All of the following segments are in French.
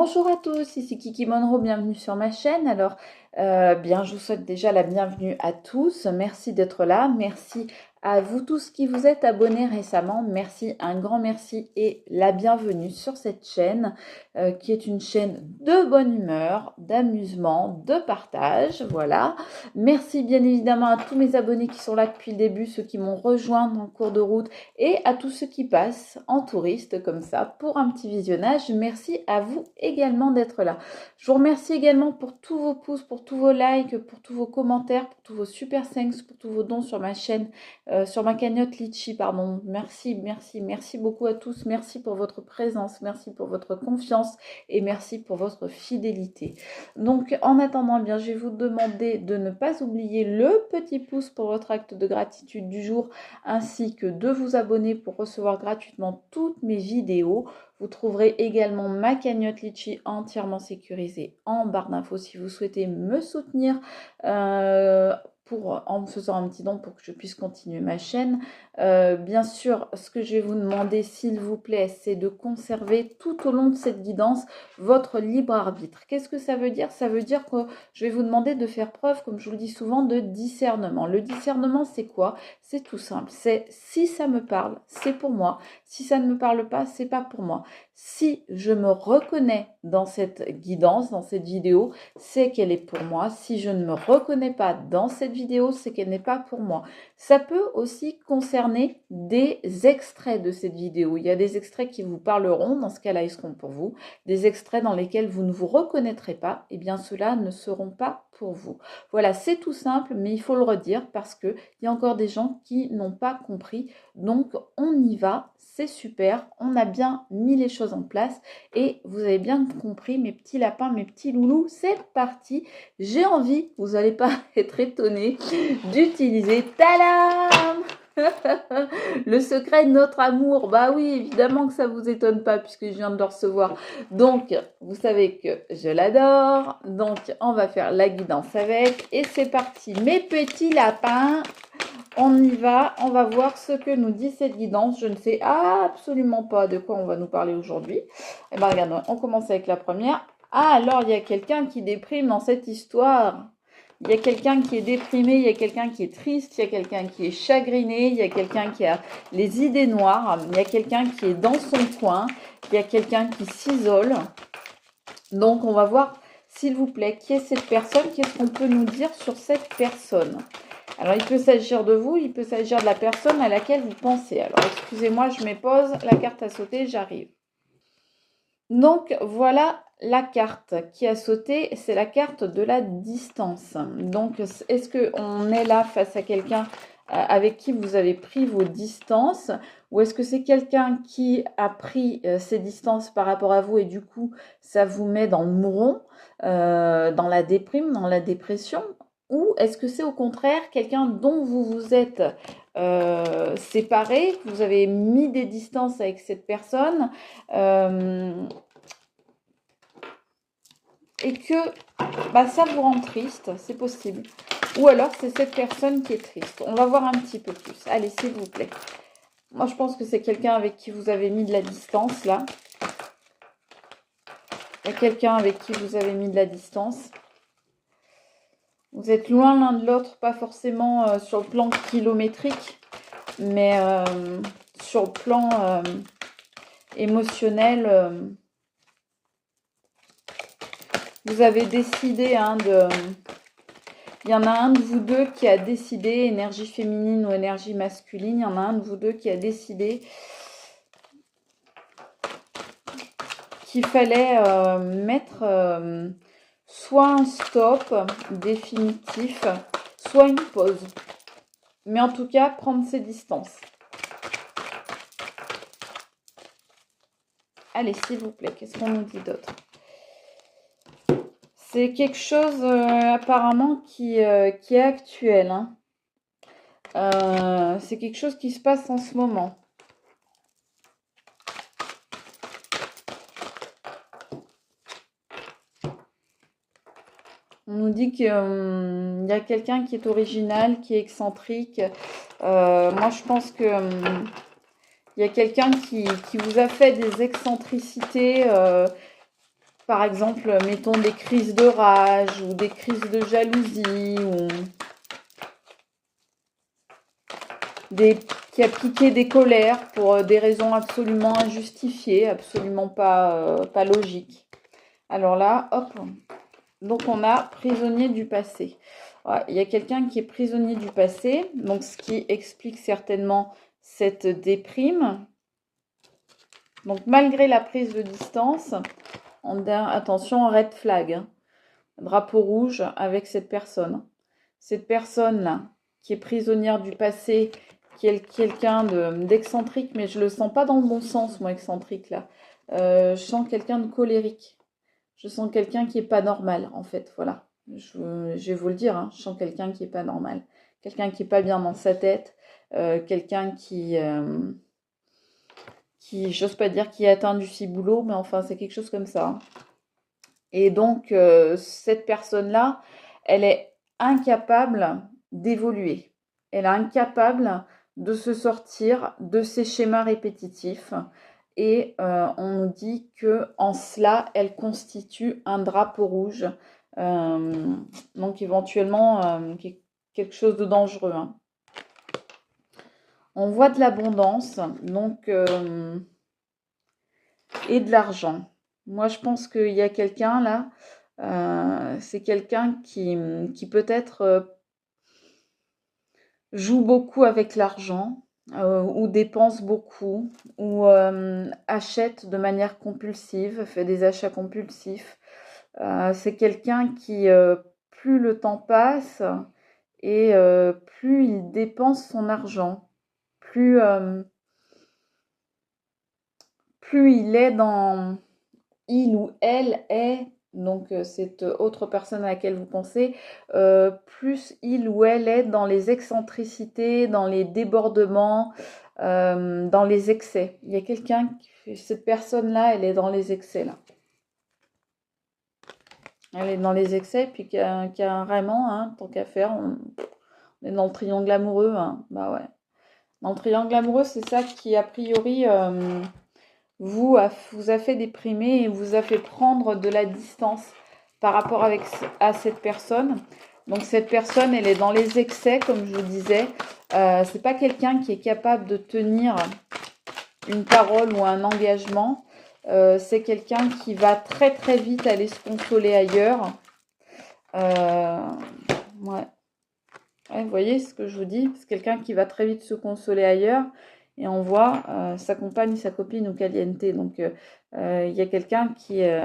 Bonjour à tous, ici Kiki Monroe, bienvenue sur ma chaîne. Alors, bien, je vous souhaite déjà la bienvenue à tous. Merci d'être là. Merci à vous tous qui vous êtes abonnés récemment. Merci, un grand merci et la bienvenue sur cette chaîne qui est une chaîne de bonne humeur, d'amusement, de partage. Voilà. Merci bien évidemment à tous mes abonnés qui sont là depuis le début, ceux qui m'ont rejoint en cours de route et à tous ceux qui passent en touriste comme ça pour un petit visionnage. Merci à vous également d'être là. Je vous remercie également pour tous vos pouces, pour tous vos likes, pour tous vos commentaires, pour tous vos super thanks, pour tous vos dons sur ma chaîne, sur ma cagnotte Litchi, pardon. Merci, merci, merci beaucoup à tous. Merci pour votre présence, merci pour votre confiance et merci pour votre fidélité. Donc, en attendant, eh bien, je vais vous demander de ne pas oublier le petit pouce pour votre acte de gratitude du jour, ainsi que de vous abonner pour recevoir gratuitement toutes mes vidéos. Vous trouverez également ma cagnotte Litchi entièrement sécurisée en barre d'infos si vous souhaitez me soutenir en me faisant un petit don pour que je puisse continuer ma chaîne. Bien sûr, ce que je vais vous demander, s'il vous plaît, c'est de conserver tout au long de cette guidance votre libre arbitre. Qu'est-ce que ça veut dire? Ça veut dire que je vais vous demander de faire preuve, comme je vous le dis souvent, de discernement. Le discernement, c'est quoi? C'est tout simple. C'est si ça me parle, c'est pour moi. Si ça ne me parle pas, c'est pas pour moi. Si je me reconnais dans cette guidance, dans cette vidéo, c'est qu'elle est pour moi. Si je ne me reconnais pas dans cette vidéo, c'est qu'elle n'est pas pour moi. Ça peut aussi concerner des extraits de cette vidéo. Il y a des extraits qui vous parleront, dans ce cas-là, ils seront pour vous. Des extraits dans lesquels vous ne vous reconnaîtrez pas, eh bien ceux-là ne seront pas pour vous. Voilà, c'est tout simple, mais il faut le redire parce qu'il y a encore des gens qui n'ont pas compris. Donc, on y va, c'est super, on a bien mis les choses en place et vous avez bien compris, mes petits lapins, mes petits loulous, c'est parti. J'ai envie, vous n'allez pas être étonnés, d'utiliser Tadam le secret de notre amour. Bah oui, évidemment que ça vous étonne pas puisque je viens de le recevoir. Donc, vous savez que je l'adore. Donc, on va faire la guidance avec. Et c'est parti, mes petits lapins. On y va, on va voir ce que nous dit cette guidance. Je ne sais absolument pas de quoi on va nous parler aujourd'hui. Eh bien, regardons, on commence avec la première. Ah, alors, il y a quelqu'un qui déprime dans cette histoire. Il y a quelqu'un qui est déprimé, il y a quelqu'un qui est triste, il y a quelqu'un qui est chagriné, il y a quelqu'un qui a les idées noires, il y a quelqu'un qui est dans son coin, il y a quelqu'un qui s'isole. Donc, on va voir, s'il vous plaît, qui est cette personne, qu'est-ce qu'on peut nous dire sur cette personne. Alors, il peut s'agir de vous, il peut s'agir de la personne à laquelle vous pensez. Alors, excusez-moi, je me pose, la carte a sauté, j'arrive. Donc, voilà la carte qui a sauté, c'est la carte de la distance. Donc, est-ce qu'on est là face à quelqu'un avec qui vous avez pris vos distances, ou est-ce que c'est quelqu'un qui a pris ses distances par rapport à vous et du coup, ça vous met dans le mouron, dans la déprime, dans la dépression, ou est-ce que c'est au contraire quelqu'un dont vous vous êtes séparé, que vous avez mis des distances avec cette personne et que ça vous rend triste, c'est possible. Ou alors c'est cette personne qui est triste. On va voir un petit peu plus. Allez, s'il vous plaît. Moi, je pense que c'est quelqu'un avec qui vous avez mis de la distance, là. Il y a quelqu'un avec qui vous avez mis de la distance. Vous êtes loin l'un de l'autre, pas forcément sur le plan kilométrique, mais sur le plan émotionnel. Vous avez décidé il y en a un de vous deux qui a décidé, énergie féminine ou énergie masculine, il y en a un de vous deux qui a décidé qu'il fallait mettre soit un stop définitif, soit une pause. Mais en tout cas, prendre ses distances. Allez, s'il vous plaît, qu'est-ce qu'on nous dit d'autre ? C'est quelque chose apparemment qui est actuel. Hein. C'est quelque chose qui se passe en ce moment. On nous dit qu'il y a quelqu'un qui est original, qui est excentrique. Moi, je pense que il y a quelqu'un qui vous a fait des excentricités par exemple, mettons des crises de rage ou des crises de jalousie ou qui a piqué des colères pour des raisons absolument injustifiées, absolument pas logiques. Alors là, hop, donc on a prisonnier du passé. Ouais, il y a quelqu'un qui est prisonnier du passé, donc ce qui explique certainement cette déprime. Donc malgré la prise de distance, attention, red flag, hein, drapeau rouge avec cette personne. Cette personne-là, qui est prisonnière du passé, qui est quelqu'un d'excentrique, mais je ne le sens pas dans le bon sens, moi, excentrique, là. Je sens quelqu'un de colérique. Je sens quelqu'un qui n'est pas normal, en fait, voilà. Je vais vous le dire, hein, je sens quelqu'un qui n'est pas normal. Quelqu'un qui n'est pas bien dans sa tête, quelqu'un qui, j'ose pas dire qui est atteint du ciboulot, mais enfin, c'est quelque chose comme ça, hein. Et donc, cette personne-là, elle est incapable d'évoluer. Elle est incapable de se sortir de ces schémas répétitifs. Et on nous dit que en cela, elle constitue un drapeau rouge. Donc, éventuellement, quelque chose de dangereux, hein. On voit de l'abondance, donc, et de l'argent. Moi, je pense qu'il y a quelqu'un là, c'est quelqu'un qui peut-être joue beaucoup avec l'argent, ou dépense beaucoup, ou achète de manière compulsive, fait des achats compulsifs. C'est quelqu'un qui, plus le temps passe, et plus il dépense son argent, plus il est dans... Il ou elle est, donc cette autre personne à laquelle vous pensez, plus il ou elle est dans les excentricités, dans les débordements, dans les excès. Il y a quelqu'un, cette personne-là, elle est dans les excès, là. Elle est dans les excès, puis qui a vraiment, hein, tant qu'à faire, on est dans le triangle amoureux, hein. Bah ouais. Dans le triangle amoureux, c'est ça qui, a priori... vous a fait déprimer et vous a fait prendre de la distance par rapport à cette personne. Donc cette personne, elle est dans les excès, comme je vous disais. C'est pas quelqu'un qui est capable de tenir une parole ou un engagement. C'est quelqu'un qui va très très vite aller se consoler ailleurs. Ouais. Ouais, vous voyez ce que je vous dis? C'est quelqu'un qui va très vite se consoler ailleurs. Et on voit sa compagne, sa copine ou caliente. Donc, il y a quelqu'un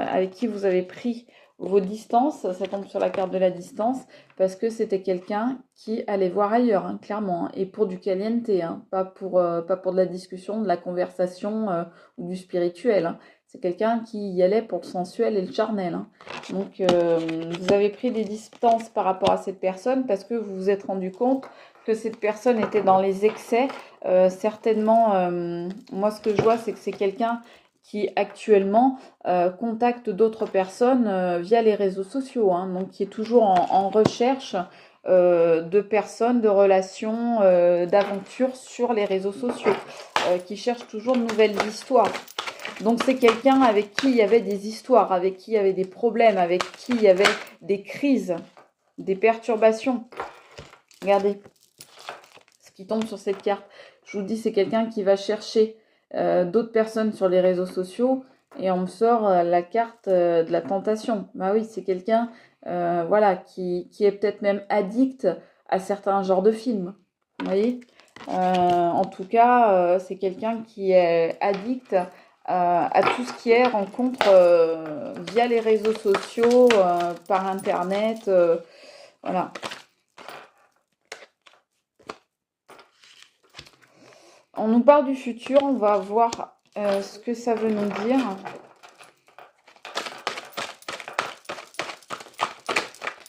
avec qui vous avez pris vos distances. Ça tombe sur la carte de la distance. Parce que c'était quelqu'un qui allait voir ailleurs, hein, clairement. Hein, et pour du caliente, hein, pas pour de la discussion, de la conversation ou du spirituel. Hein. C'est quelqu'un qui y allait pour le sensuel et le charnel. Hein. Donc, vous avez pris des distances par rapport à cette personne parce que vous vous êtes rendu compte que cette personne était dans les excès. Certainement, moi, ce que je vois, c'est que c'est quelqu'un qui actuellement contacte d'autres personnes via les réseaux sociaux, hein, donc qui est toujours en recherche de personnes, de relations, d'aventures sur les réseaux sociaux, qui cherche toujours de nouvelles histoires. Donc c'est quelqu'un avec qui il y avait des histoires, avec qui il y avait des problèmes, avec qui il y avait des crises, des perturbations. Regardez ce qui tombe sur cette carte. Je vous dis, c'est quelqu'un qui va chercher d'autres personnes sur les réseaux sociaux et on me sort la carte de la tentation. Bah oui, c'est quelqu'un voilà, qui est peut-être même addict à certains genres de films. Vous voyez en tout cas, c'est quelqu'un qui est addict à tout ce qui est rencontre via les réseaux sociaux, par Internet. Voilà. On nous parle du futur, on va voir ce que ça veut nous dire.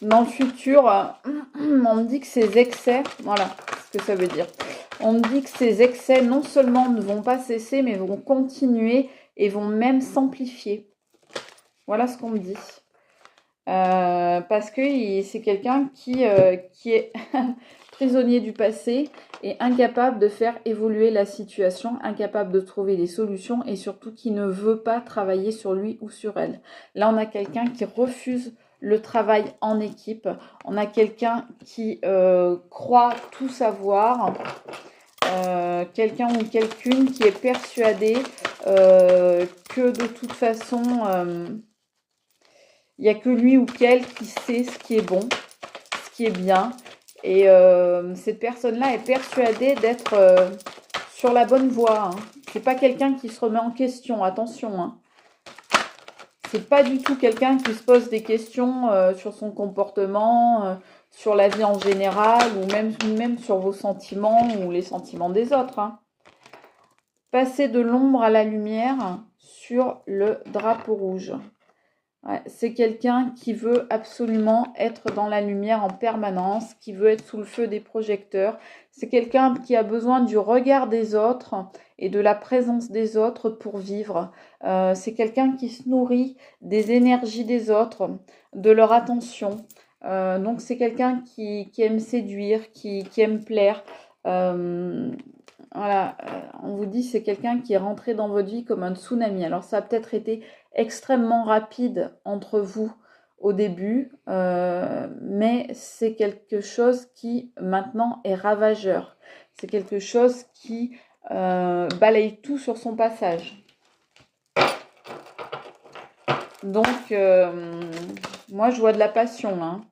Dans le futur, on me dit que ces excès, voilà ce que ça veut dire. On me dit que ces excès, non seulement ne vont pas cesser, mais vont continuer et vont même s'amplifier. Voilà ce qu'on me dit. Parce que c'est quelqu'un qui est prisonnier du passé et incapable de faire évoluer la situation, incapable de trouver des solutions et surtout qui ne veut pas travailler sur lui ou sur elle. Là, on a quelqu'un qui refuse le travail en équipe. On a quelqu'un qui croit tout savoir. Quelqu'un ou quelqu'une qui est persuadé que de toute façon, il n'y a que lui ou qu'elle qui sait ce qui est bon, ce qui est bien. Et cette personne-là est persuadée d'être sur la bonne voie. Hein. C'est pas quelqu'un qui se remet en question, attention. Hein. C'est pas du tout quelqu'un qui se pose des questions sur son comportement, sur la vie en général, ou même sur vos sentiments ou les sentiments des autres. Hein. Passer de l'ombre à la lumière sur le drapeau rouge. Ouais, c'est quelqu'un qui veut absolument être dans la lumière en permanence, qui veut être sous le feu des projecteurs. C'est quelqu'un qui a besoin du regard des autres et de la présence des autres pour vivre. C'est quelqu'un qui se nourrit des énergies des autres, de leur attention. Donc c'est quelqu'un qui aime séduire, qui aime plaire. Voilà, on vous dit c'est quelqu'un qui est rentré dans votre vie comme un tsunami. Alors ça a peut-être été extrêmement rapide entre vous au début, mais c'est quelque chose qui maintenant est ravageur. C'est quelque chose qui balaye tout sur son passage. Donc, moi je vois de la passion. Hein.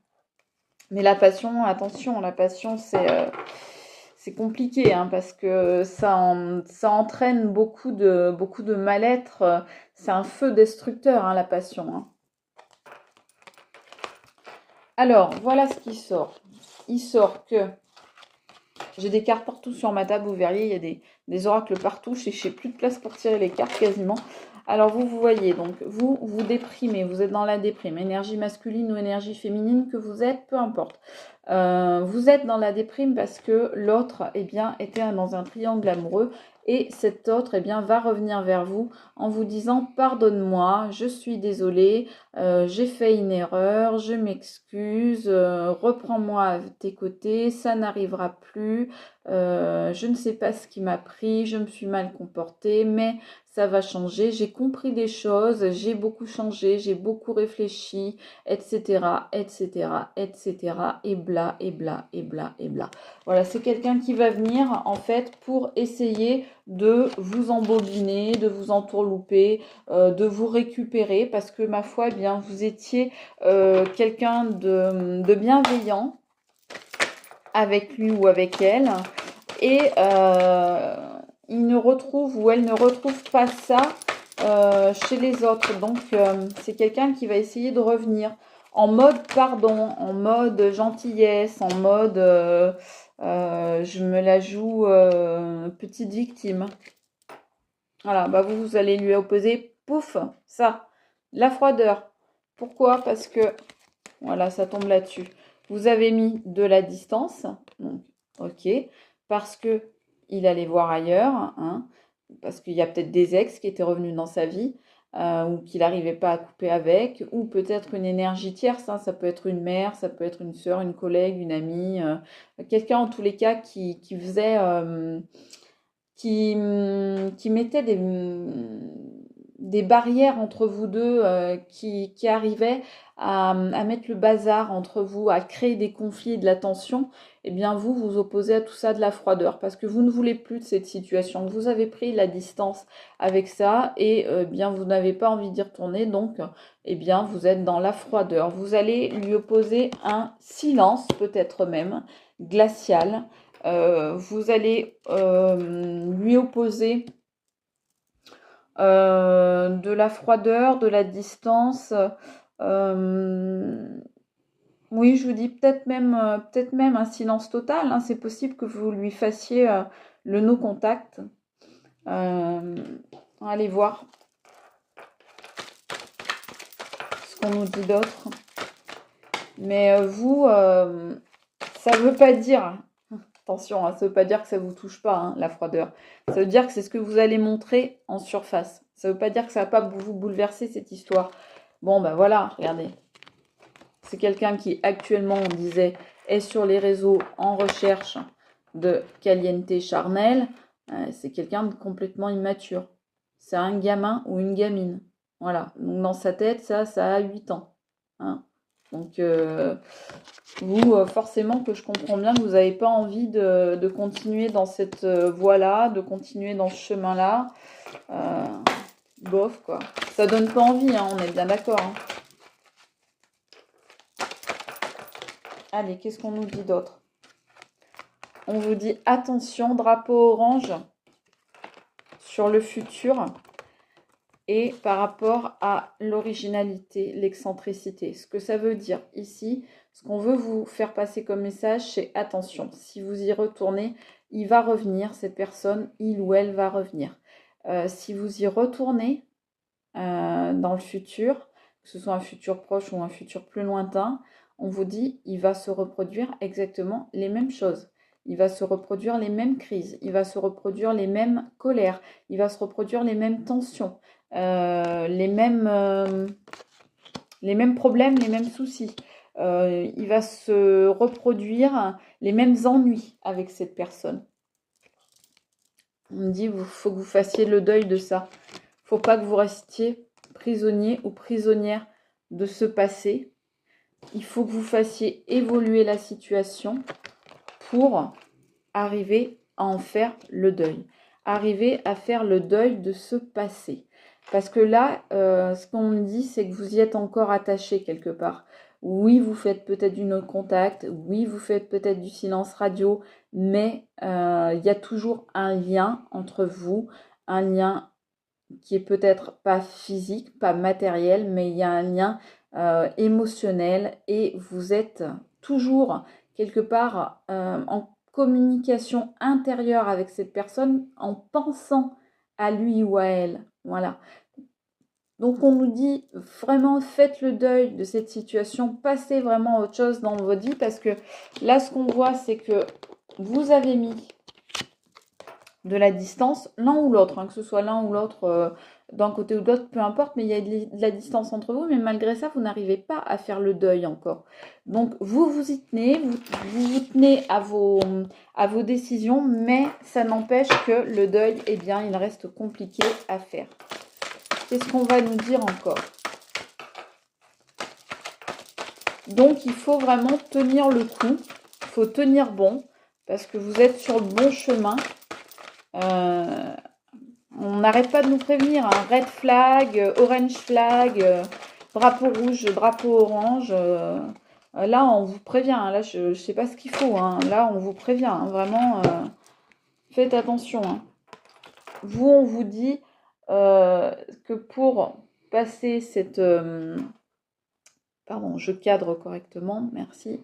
Mais la passion, attention, la passion c'est compliqué hein, parce que ça entraîne beaucoup de mal-être. C'est un feu destructeur, hein, la passion. Hein. Alors, voilà ce qui sort. Il sort que j'ai des cartes partout sur ma table, vous verriez, il y a des oracles partout. Je n'ai plus de place pour tirer les cartes quasiment. Alors, vous voyez, donc, vous déprimez, vous êtes dans la déprime, énergie masculine ou énergie féminine que vous êtes, peu importe. Vous êtes dans la déprime parce que l'autre, eh bien, était dans un triangle amoureux et cet autre, eh bien, va revenir vers vous en vous disant « Pardonne-moi, je suis désolée, j'ai fait une erreur, je m'excuse, reprends-moi à tes côtés, ça n'arrivera plus, je ne sais pas ce qui m'a pris, je me suis mal comportée, mais ça va changer, j'ai compris des choses, j'ai beaucoup changé, j'ai beaucoup réfléchi, etc., etc., etc., et bla, et bla, et bla, et bla. » Voilà, c'est quelqu'un qui va venir, en fait, pour essayer de vous embobiner, de vous entourlouper, de vous récupérer, parce que, ma foi, eh bien, vous étiez quelqu'un de bienveillant avec lui ou avec elle, et il ne retrouve ou elle ne retrouve pas ça chez les autres. Donc, c'est quelqu'un qui va essayer de revenir en mode pardon, en mode gentillesse, en mode je me la joue petite victime. Voilà, bah vous allez lui opposer, pouf, ça, la froideur. Pourquoi? Parce que, voilà, ça tombe là-dessus. Vous avez mis de la distance, donc, ok, parce que il allait voir ailleurs, hein, parce qu'il y a peut-être des ex qui étaient revenus dans sa vie, ou qu'il n'arrivait pas à couper avec, ou peut-être une énergie tierce, hein, ça peut être une mère, ça peut être une sœur, une collègue, une amie, quelqu'un en tous les cas qui faisait, qui mettait des barrières entre vous deux, qui arrivait à mettre le bazar entre vous, à créer des conflits et de la tension, eh bien vous vous opposez à tout ça de la froideur parce que vous ne voulez plus de cette situation. Vous avez pris la distance avec ça et bien vous n'avez pas envie d'y retourner, donc eh bien vous êtes dans la froideur. Vous allez lui opposer un silence, peut-être même glacial. Vous allez lui opposer de la froideur, de la distance. Oui, je vous dis peut-être même un silence total. Hein. C'est possible que vous lui fassiez le no contact. Allez voir ce qu'on nous dit d'autre. Mais vous, ça ne veut pas dire... Attention, hein, ça ne veut pas dire que ça ne vous touche pas, hein, la froideur. Ça veut dire que c'est ce que vous allez montrer en surface. Ça ne veut pas dire que ça ne va pas vous bouleverser, cette histoire. Bon, ben voilà, regardez. C'est quelqu'un qui, actuellement, on disait, est sur les réseaux en recherche de caliente charnel, c'est quelqu'un de complètement immature. C'est un gamin ou une gamine. Voilà. Donc dans sa tête, ça a 8 ans. Hein. Donc vous, forcément que je comprends bien que vous n'avez pas envie de continuer dans cette voie-là, de continuer dans ce chemin-là. Bof, quoi. Ça donne pas envie, hein, on est bien d'accord. Hein. Allez, qu'est-ce qu'on nous dit d'autre? On vous dit attention, drapeau orange sur le futur et par rapport à l'originalité, l'excentricité. Ce que ça veut dire ici, ce qu'on veut vous faire passer comme message, c'est attention. Si vous y retournez, il va revenir, cette personne, il ou elle va revenir. Si vous y retournez dans le futur, que ce soit un futur proche ou un futur plus lointain, on vous dit il va se reproduire exactement les mêmes choses. Il va se reproduire les mêmes crises, il va se reproduire les mêmes colères, il va se reproduire les mêmes tensions, les mêmes problèmes, les mêmes soucis. Il va se reproduire les mêmes ennuis avec cette personne. On me dit, il faut que vous fassiez le deuil de ça. Il ne faut pas que vous restiez prisonnier ou prisonnière de ce passé. Il faut que vous fassiez évoluer la situation pour arriver à en faire le deuil. Arriver à faire le deuil de ce passé. Parce que là, ce qu'on me dit, c'est que vous y êtes encore attaché quelque part. Oui, vous faites peut-être du no-contact, oui, vous faites peut-être du silence radio, mais il y a toujours un lien entre vous, un lien qui est peut-être pas physique, pas matériel, mais il y a un lien émotionnel et vous êtes toujours quelque part en communication intérieure avec cette personne en pensant à lui ou à elle. Voilà. Donc on nous dit vraiment faites le deuil de cette situation, passez vraiment à autre chose dans votre vie parce que là ce qu'on voit c'est que vous avez mis de la distance, l'un ou l'autre, hein, que ce soit l'un ou l'autre d'un côté ou de l'autre, peu importe, mais il y a de la distance entre vous, mais malgré ça, vous n'arrivez pas à faire le deuil encore. Donc, vous y tenez, vous vous tenez à vos décisions, mais ça n'empêche que le deuil, eh bien, il reste compliqué à faire. Qu'est-ce qu'on va nous dire encore? Donc, il faut vraiment tenir le coup, il faut tenir bon, parce que vous êtes sur le bon chemin. On n'arrête pas de nous prévenir, hein. Red flag, orange flag, drapeau rouge, drapeau orange. Là, on vous prévient. Hein. Là, je ne sais pas ce qu'il faut. Hein. Là, on vous prévient. Hein. Vraiment, faites attention. Hein. Vous, on vous dit que pour passer cette... pardon, je cadre correctement, merci.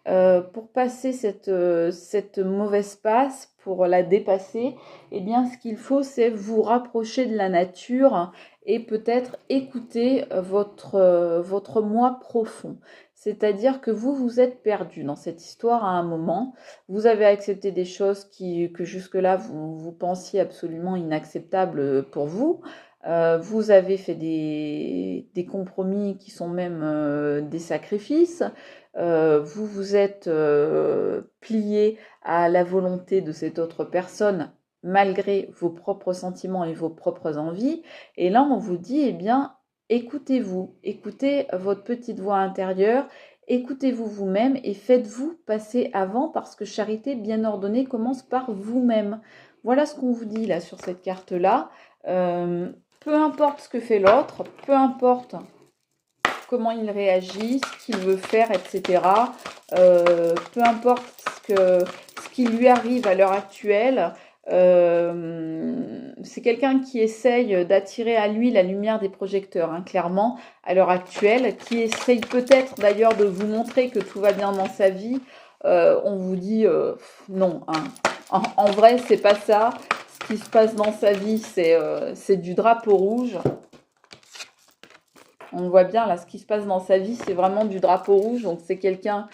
Pour passer cette mauvaise passe, pour la dépasser, eh bien, ce qu'il faut, c'est vous rapprocher de la nature et peut-être écouter votre moi profond. C'est-à-dire que vous êtes perdu dans cette histoire à un moment. Vous avez accepté des choses que jusque-là, vous pensiez absolument inacceptables pour vous. Vous avez fait des compromis qui sont même des sacrifices. Vous vous êtes plié à la volonté de cette autre personne malgré vos propres sentiments et vos propres envies. Et là, on vous dit, eh bien, écoutez-vous, écoutez votre petite voix intérieure, écoutez-vous vous-même et faites-vous passer avant parce que charité bien ordonnée commence par vous-même. Voilà ce qu'on vous dit là sur cette carte-là. Peu importe ce que fait l'autre, peu importe comment il réagit, ce qu'il veut faire, etc. Peu importe ce qui lui arrive à l'heure actuelle, c'est quelqu'un qui essaye d'attirer à lui la lumière des projecteurs, hein, clairement, à l'heure actuelle, qui essaye peut-être d'ailleurs de vous montrer que tout va bien dans sa vie. On vous dit non, hein. En vrai, c'est pas ça. Ce qui se passe dans sa vie, c'est du drapeau rouge. On voit bien, là, ce qui se passe dans sa vie, c'est vraiment du drapeau rouge. Donc, c'est quelqu'un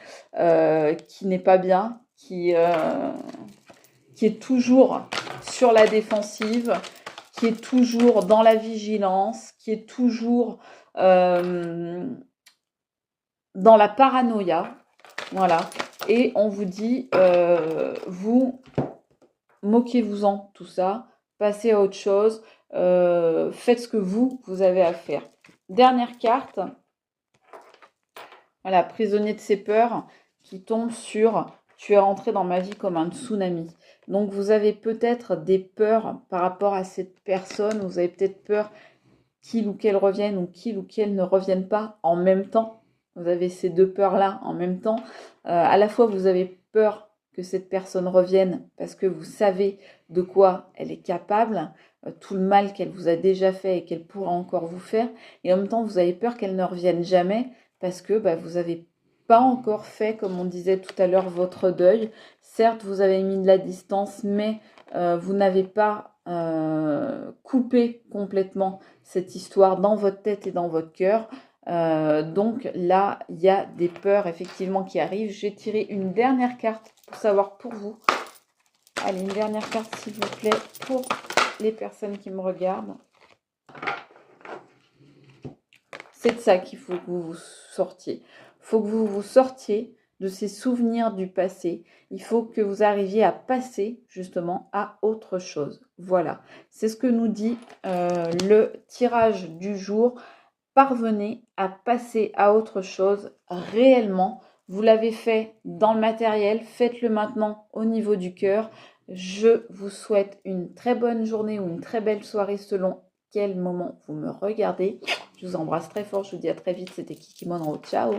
qui n'est pas bien, qui est toujours sur la défensive, qui est toujours dans la vigilance, qui est toujours dans la paranoïa. Voilà. Et on vous dit, vous, moquez-vous-en, tout ça. Passez à autre chose. Faites ce que vous avez à faire. Dernière carte. Voilà, prisonnier de ses peurs qui tombe sur tu es rentré dans ma vie comme un tsunami. Donc vous avez peut-être des peurs par rapport à cette personne. Vous avez peut-être peur qu'il ou qu'elle revienne ou qu'il ou qu'elle ne revienne pas en même temps. Vous avez ces deux peurs-là en même temps. À la fois, vous avez peur que cette personne revienne parce que vous savez de quoi elle est capable, tout le mal qu'elle vous a déjà fait et qu'elle pourra encore vous faire. Et en même temps, vous avez peur qu'elle ne revienne jamais parce que vous n'avez pas encore fait, comme on disait tout à l'heure, votre deuil. Certes, vous avez mis de la distance, mais vous n'avez pas coupé complètement cette histoire dans votre tête et dans votre cœur. Donc là, il y a des peurs effectivement qui arrivent. J'ai tiré une dernière carte pour savoir pour vous. Allez, une dernière carte s'il vous plaît pour les personnes qui me regardent. C'est de ça qu'il faut que vous vous sortiez. Il faut que vous vous sortiez de ces souvenirs du passé. Il faut que vous arriviez à passer justement à autre chose. Voilà, c'est ce que nous dit le tirage du jour. Parvenez à passer à autre chose réellement. Vous l'avez fait dans le matériel, faites-le maintenant au niveau du cœur. Je vous souhaite une très bonne journée ou une très belle soirée selon quel moment vous me regardez. Je vous embrasse très fort, je vous dis à très vite. C'était Kiki Monroe. Ciao!